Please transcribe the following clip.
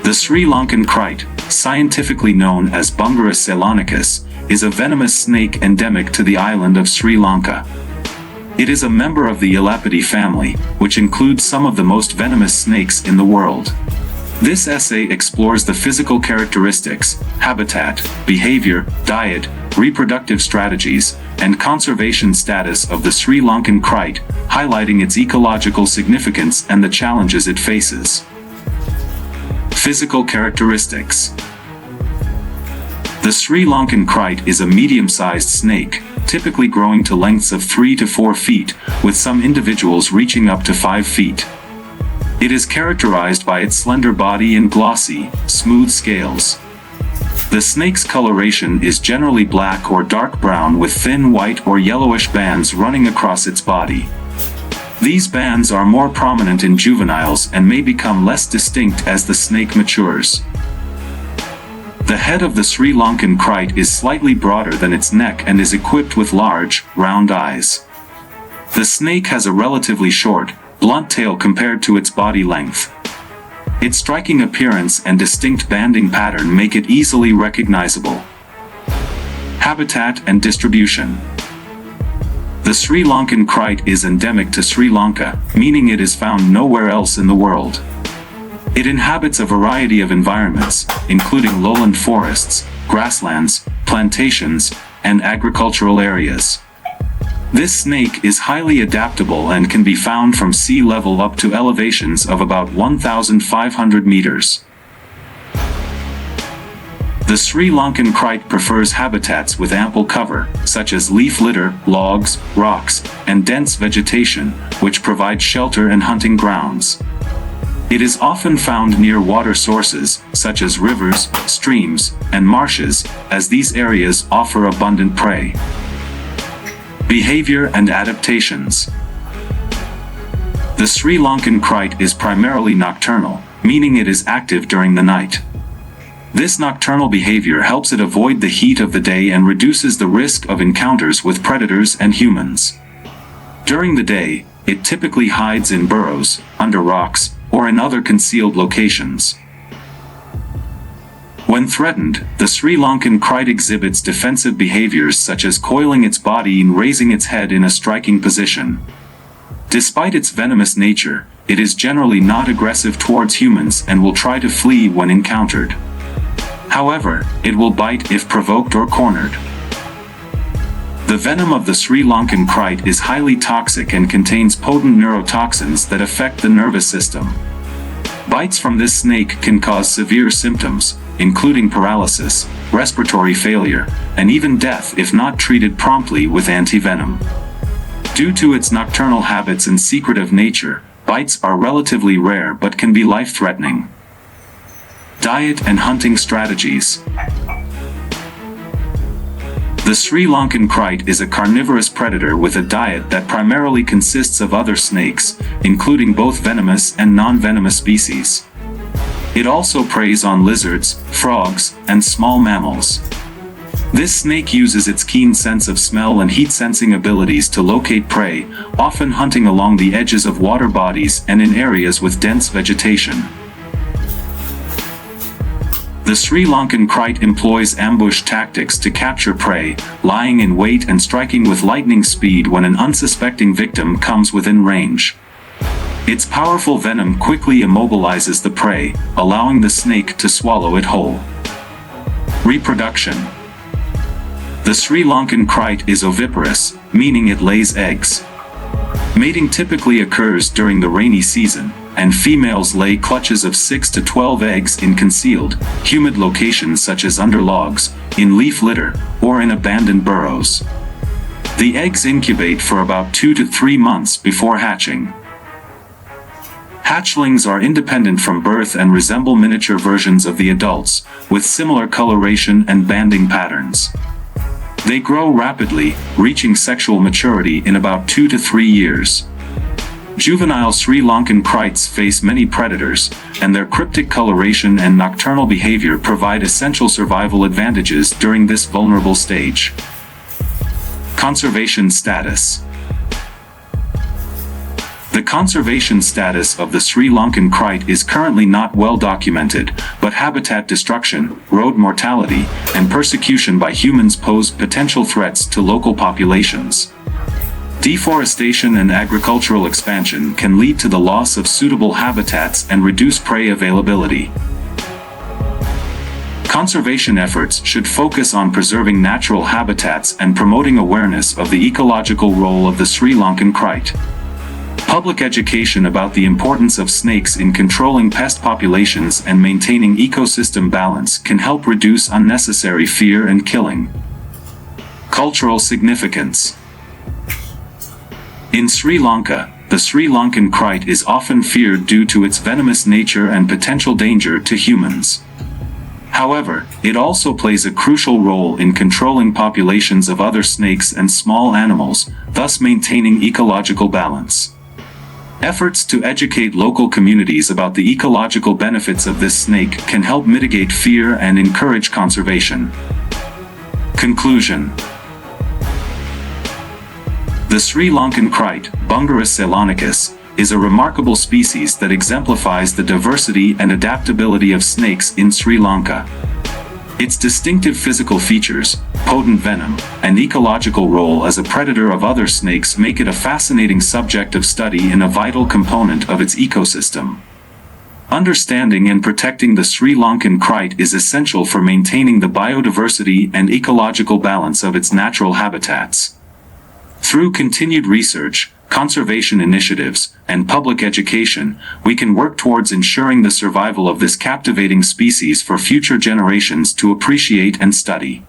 The Sri Lankan kite, scientifically known as Bungarus ceylonicus, is a venomous snake endemic to the island of Sri Lanka. It is a member of the Elapidae family, which includes some of the most venomous snakes in the world. This essay explores the physical characteristics, habitat, behavior, diet, reproductive strategies, and conservation status of the Sri Lankan kite, highlighting its ecological significance and the challenges it faces. Physical characteristics. The Sri Lankan kite is a medium-sized snake, typically growing to lengths of 3 to 4 feet, with some individuals reaching up to 5 feet. It is characterized by its slender body and glossy, smooth scales. The snake's coloration is generally black or dark brown with thin white or yellowish bands running across its body. These bands are more prominent in juveniles and may become less distinct as the snake matures. The head of the Sri Lankan kite is slightly broader than its neck and is equipped with large, round eyes. The snake has a relatively short, blunt tail compared to its body length. Its striking appearance and distinct banding pattern make it easily recognizable. Habitat and distribution. The Sri Lankan kite is endemic to Sri Lanka, meaning it is found nowhere else in the world. It inhabits a variety of environments, including lowland forests, grasslands, plantations, and agricultural areas. This snake is highly adaptable and can be found from sea level up to elevations of about 1,500 meters. The Sri Lankan kite prefers habitats with ample cover, such as leaf litter, logs, rocks, and dense vegetation, which provide shelter and hunting grounds. It is often found near water sources, such as rivers, streams, and marshes, as these areas offer abundant prey. Behavior and adaptations. The Sri Lankan kite is primarily nocturnal, meaning it is active during the night. This nocturnal behavior helps it avoid the heat of the day and reduces the risk of encounters with predators and humans. During the day, it typically hides in burrows, under rocks, or in other concealed locations. When threatened, the Sri Lankan kite exhibits defensive behaviors such as coiling its body and raising its head in a striking position. Despite its venomous nature, it is generally not aggressive towards humans and will try to flee when encountered. However, it will bite if provoked or cornered. The venom of the Sri Lankan kite is highly toxic and contains potent neurotoxins that affect the nervous system. Bites from this snake can cause severe symptoms, including paralysis, respiratory failure, and even death if not treated promptly with antivenom. Due to its nocturnal habits and secretive nature, bites are relatively rare but can be life-threatening. Diet and hunting strategies. The Sri Lankan kite is a carnivorous predator with a diet that primarily consists of other snakes, including both venomous and non-venomous species. It also preys on lizards, frogs, and small mammals. This snake uses its keen sense of smell and heat-sensing abilities to locate prey, often hunting along the edges of water bodies and in areas with dense vegetation. The Sri Lankan kite employs ambush tactics to capture prey, lying in wait and striking with lightning speed when an unsuspecting victim comes within range. Its powerful venom quickly immobilizes the prey, allowing the snake to swallow it whole. Reproduction. The Sri Lankan kite is oviparous, meaning it lays eggs. Mating typically occurs during the rainy season, and females lay clutches of 6 to 12 eggs in concealed, humid locations such as under logs, in leaf litter, or in abandoned burrows. The eggs incubate for about 2 to 3 months before hatching. Hatchlings are independent from birth and resemble miniature versions of the adults, with similar coloration and banding patterns. They grow rapidly, reaching sexual maturity in about 2 to 3 years. Juvenile Sri Lankan kites face many predators, and their cryptic coloration and nocturnal behavior provide essential survival advantages during this vulnerable stage. Conservation status. The conservation status of the Sri Lankan kite is currently not well documented, but habitat destruction, road mortality, and persecution by humans pose potential threats to local populations. Deforestation and agricultural expansion can lead to the loss of suitable habitats and reduce prey availability. Conservation efforts should focus on preserving natural habitats and promoting awareness of the ecological role of the Sri Lankan kite. Public education about the importance of snakes in controlling pest populations and maintaining ecosystem balance can help reduce unnecessary fear and killing. Cultural significance. In Sri Lanka, the Sri Lankan kite is often feared due to its venomous nature and potential danger to humans. However, it also plays a crucial role in controlling populations of other snakes and small animals, thus maintaining ecological balance. Efforts to educate local communities about the ecological benefits of this snake can help mitigate fear and encourage conservation. Conclusion. The Sri Lankan kite, Bungarus ceylonicus, is a remarkable species that exemplifies the diversity and adaptability of snakes in Sri Lanka. Its distinctive physical features, potent venom, and ecological role as a predator of other snakes make it a fascinating subject of study and a vital component of its ecosystem. Understanding and protecting the Sri Lankan kite is essential for maintaining the biodiversity and ecological balance of its natural habitats. Through continued research, conservation initiatives, and public education, we can work towards ensuring the survival of this captivating species for future generations to appreciate and study.